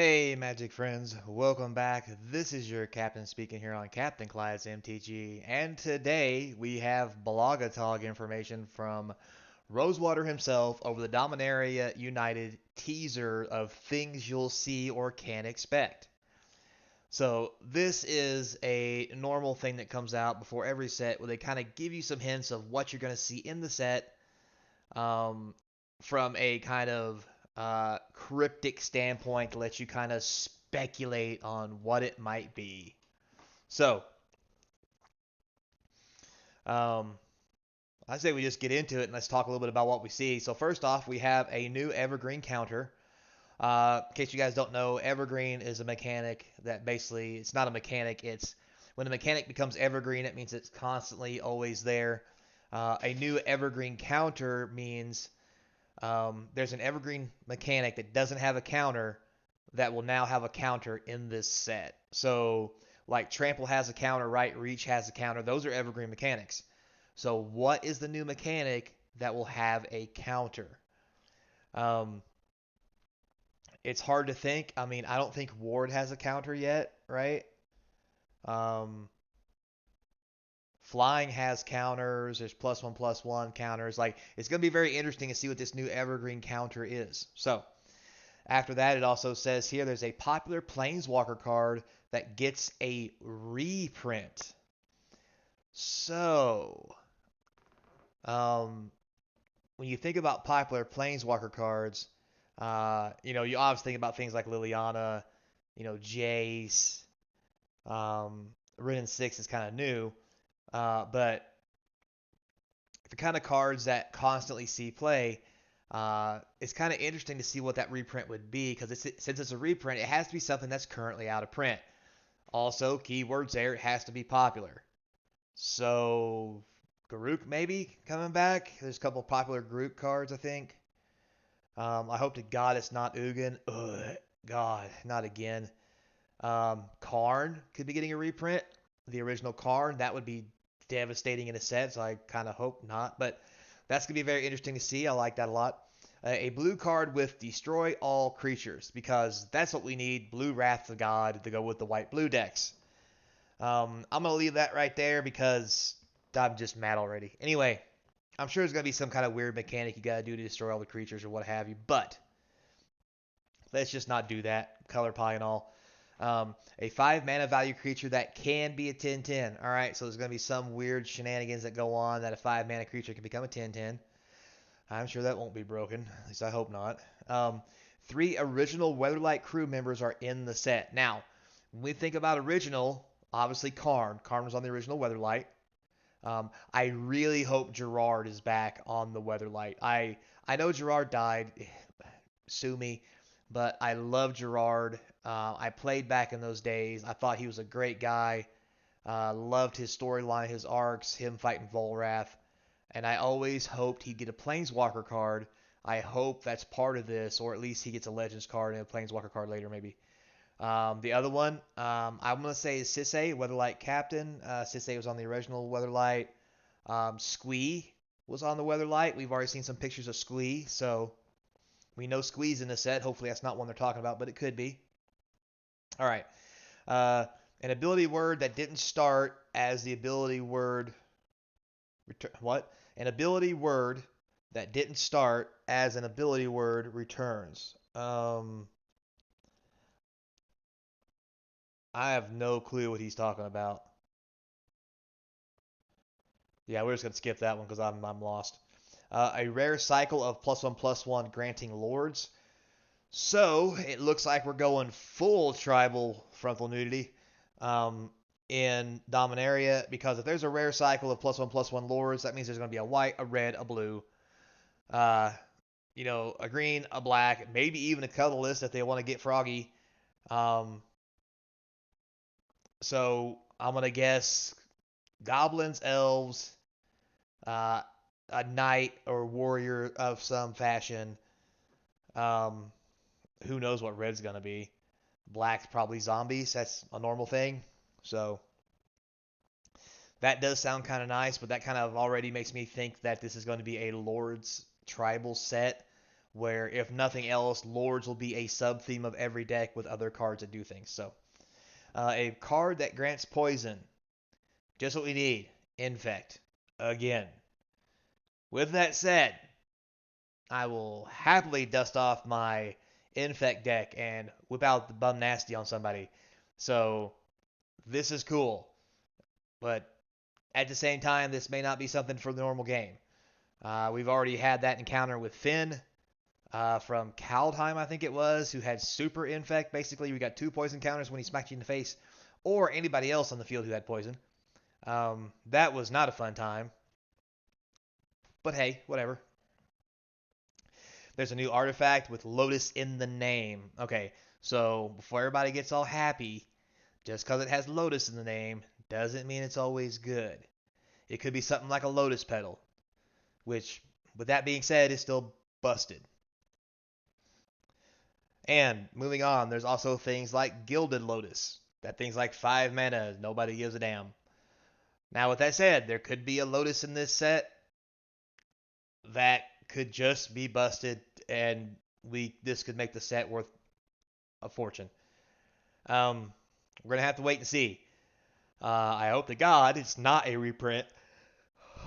Hey, Magic friends, welcome back. This is your captain speaking here on Captain Clyde's MTG, and today we have blogatog information from Rosewater himself over the Dominaria United teaser of things you'll see or can expect. So, this is a normal thing that comes out before every set where they kind of give you some hints of what you're going to see in the set um, from a kind of cryptic standpoint to let you kind of speculate on what it might be. So, um, I say we just get into it and let's talk a little bit about what we see. So, first off, we have a new Evergreen Counter. In case you guys don't know, Evergreen is a mechanic that basically, it's not a mechanic, it's when a mechanic becomes Evergreen, it means it's constantly always there. A new Evergreen Counter means there's an Evergreen mechanic that doesn't have a counter that will now have a counter in this set. So, like Trample has a counter, right? Reach has a counter. Those are Evergreen mechanics. So, what is the new mechanic that will have a counter? Um, it's hard to think. I mean, I don't think Ward has a counter yet, right? Um, Flying has counters. There's +1/+1 counters. Like, it's going to be very interesting to see what this new Evergreen counter is. So, after that, it also says here there's a popular Planeswalker card that gets a reprint. So, um, when you think about popular Planeswalker cards, you obviously think about things like Liliana, Jace, Rin and 6 is kind of new, but the kind of cards that constantly see play, it's kind of interesting to see what that reprint would be because since it's a reprint, it has to be something that's currently out of print. Also, keywords there, it has to be popular. So, Garuk maybe coming back. There's a couple of popular Garuk cards, I think. I hope to God it's not Ugin. Ugh, God, not again. Karn could be getting a reprint. The original Karn, that would be devastating in a set, so I kind of hope not. But that's going to be very interesting to see. I like that a lot. A blue card with destroy all creatures, because that's what we need. Blue Wrath of God to go with the white blue decks. I'm going to leave that right there because I'm just mad already. Anyway, I'm sure there's going to be some kind of weird mechanic you got to do to destroy all the creatures or what have you, but let's just not do that. Color pie and all. A 5 mana value creature that can be a 10/10. All right, so there's going to be some weird shenanigans that go on that a 5 mana creature can become a 10/10. I'm sure that won't be broken. At least I hope not. 3 original Weatherlight crew members are in the set. Now, when we think about original, obviously Karn. Karn was on the original Weatherlight. I really hope Gerard is back on the Weatherlight. I know Gerard died. Sue me, but I love Gerard. I played back in those days. I thought he was a great guy. Loved his storyline, his arcs, him fighting Volrath, and I always hoped he'd get a Planeswalker card. I hope that's part of this, or at least he gets a Legends card and a Planeswalker card later, maybe. The other one, I'm going to say is Sisay, Weatherlight Captain. Sisay was on the original Weatherlight. Squee was on the Weatherlight. We've already seen some pictures of Squee, so we know Squee's in the set. Hopefully that's not one they're talking about, but it could be. All right. Uh, an ability word that didn't start as the ability word. What? An ability word that didn't start as an ability word returns. I have no clue what he's talking about. Yeah, we're just gonna skip that one because I'm lost. A rare cycle of +1/+1 granting lords. So it looks like we're going full tribal frontal nudity in Dominaria, because if there's a rare cycle of +1/+1 lords, that means there's going to be a white, a red, a blue, uh, a green, a black, maybe even a colorless if they want to get froggy. Um, so I'm gonna guess goblins, elves, uh, a knight or warrior of some fashion. Um, who knows what red's gonna be? Black's probably zombies. That's a normal thing. So that does sound kind of nice, but that kind of already makes me think that this is going to be a Lord's tribal set where if nothing else, Lords will be a sub-theme of every deck with other cards that do things. So, a card that grants poison. Just what we need. Infect. Again. With that said, I will happily dust off my Infect deck and whip out the Bum Nasty on somebody. So, this is cool. But at the same time, this may not be something for the normal game. We've already had that encounter with Finn from Kaldheim, I think it was, who had super infect. Basically, we got 2 poison counters when he smacked you in the face, or anybody else on the field who had poison. That was not a fun time. But hey, whatever. There's a new artifact with Lotus in the name. Okay, so before everybody gets all happy, just because it has Lotus in the name doesn't mean it's always good. It could be something like a Lotus Petal, which, with that being said, is still busted. And moving on, there's also things like Gilded Lotus. That thing's like 5 mana, nobody gives a damn. Now, with that said, there could be a Lotus in this set that could just be busted, and this could make the set worth a fortune. We're gonna have to wait and see. I hope to God it's not a reprint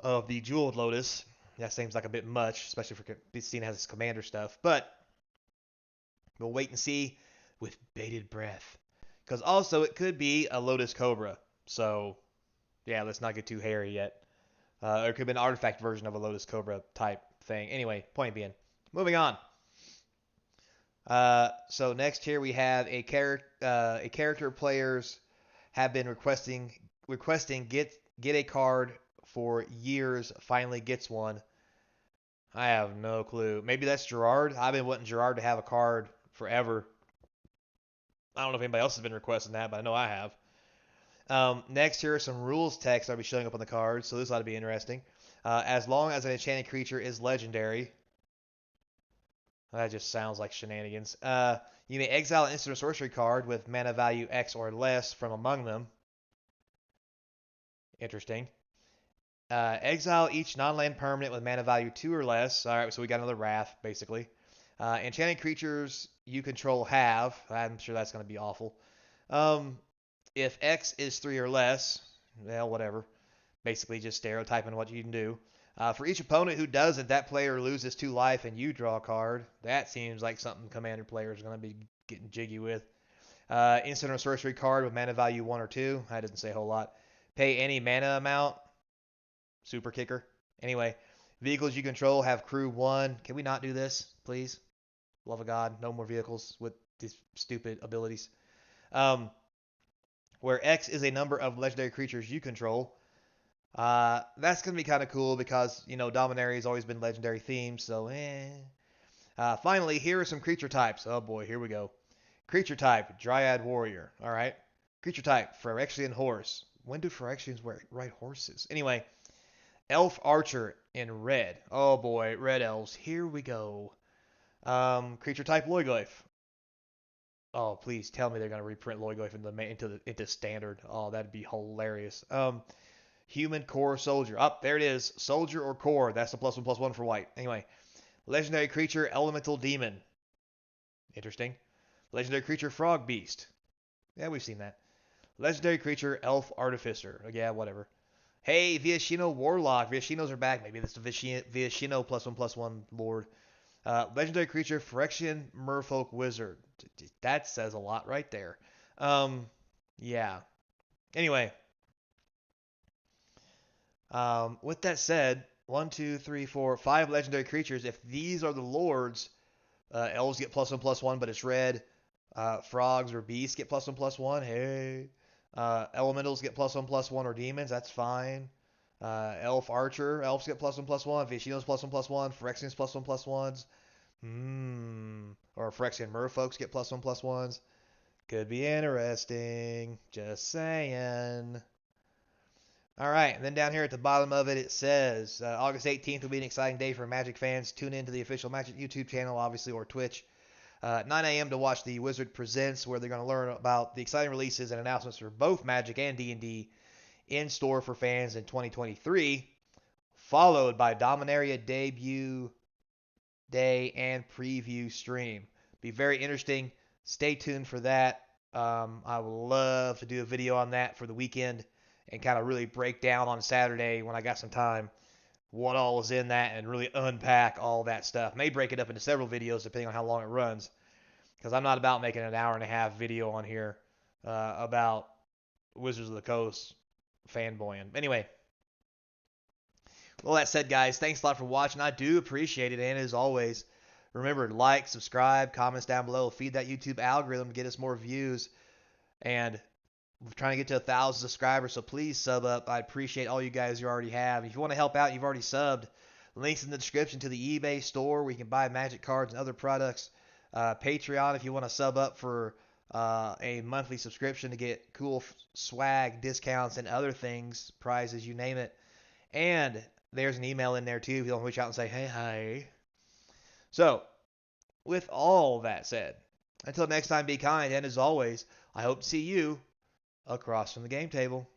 of the Jeweled Lotus. That seems like a bit much, especially for seeing it has its commander stuff. But we'll wait and see with bated breath. Because also it could be a Lotus Cobra. So, yeah, let's not get too hairy yet. Or it could be an artifact version of a Lotus Cobra type thing. Anyway, point being. Moving on. So next here we have a character players have been requesting get a card for years, finally gets one. I have no clue. Maybe that's Gerard. I've been wanting Gerard to have a card forever. I don't know if anybody else has been requesting that, but I know I have. Next, here are some rules text that'll be showing up on the cards, so this ought to be interesting. As long as an enchanted creature is legendary. That just sounds like shenanigans. You may exile an instant or sorcery card with mana value X or less from among them. Interesting. Exile each non-land permanent with mana value 2 or less. Alright, so we got another Wrath, basically. Enchanted creatures you control have. I'm sure that's going to be awful. If X is 3 or less, well, whatever. Basically just stereotyping what you can do. For each opponent who does it, that player loses 2 life and you draw a card. That seems like something Commander players are going to be getting jiggy with. Instant or sorcery card with mana value 1 or 2. That doesn't say a whole lot. Pay any mana amount. Super kicker. Anyway, vehicles you control have crew 1. Can we not do this, please? Love of God, no more vehicles with these stupid abilities. Where X is a number of legendary creatures you control. That's going to be kind of cool because, Dominaria has always been legendary themed, so finally, here are some creature types. Oh boy, here we go. Creature type, Dryad Warrior. Alright. Creature type, Phyrexian Horse. When do Phyrexians ride horses? Anyway, Elf Archer in red. Oh boy, red elves. Here we go. Creature type, Loiglyph. Oh, please tell me they're going to reprint Loiglyph into standard. Oh, that'd be hilarious. Human Core Soldier. Up, there it is. Soldier or Core. That's the +1/+1 for white. Anyway, legendary creature Elemental Demon. Interesting. Legendary creature Frog Beast. Yeah, we've seen that. Legendary creature Elf Artificer. Yeah, whatever. Hey, Viashino Warlock. Viashinos are back. Maybe that's the Viashino +1/+1 Lord. Legendary creature Phyrexian Merfolk Wizard. That says a lot right there. Yeah. Anyway. With that said, 1, 2, 3, 4, 5 legendary creatures. If these are the lords, elves get +1/+1, but it's red. Frogs or beasts get +1/+1. Hey. Elementals get +1/+1 or demons. That's fine. Elf Archer. Elves get +1/+1. Viashinos +1/+1. Phyrexians +1/+1s. Or Phyrexian Merfolks get +1/+1s. Could be interesting. Just saying. All right, and then down here at the bottom of it, it says August 18th will be an exciting day for Magic fans. Tune in to the official Magic YouTube channel, obviously, or Twitch. 9 a.m. to watch the Wizard Presents, where they're going to learn about the exciting releases and announcements for both Magic and D&D in store for fans in 2023, followed by Dominaria debut day and preview stream. Be very interesting. Stay tuned for that. I would love to do a video on that for the weekend and kind of really break down on Saturday when I got some time what all was in that and really unpack all that stuff. May break it up into several videos depending on how long it runs, because I'm not about making an hour and a half video on here about Wizards of the Coast fanboying. Anyway, well, that said, guys, thanks a lot for watching. I do appreciate it. And as always, remember, like, subscribe, comments down below. Feed that YouTube algorithm to get us more views. And we're trying to get to 1,000 subscribers, so please sub up. I appreciate all you guys you already have. If you want to help out, you've already subbed. Links in the description to the eBay store where you can buy Magic cards and other products. Patreon if you want to sub up for a monthly subscription to get cool swag, discounts, and other things, prizes, you name it. And there's an email in there too if you want to reach out and say, hey, hi. So, with all that said, until next time, be kind. And as always, I hope to see you across from the game table.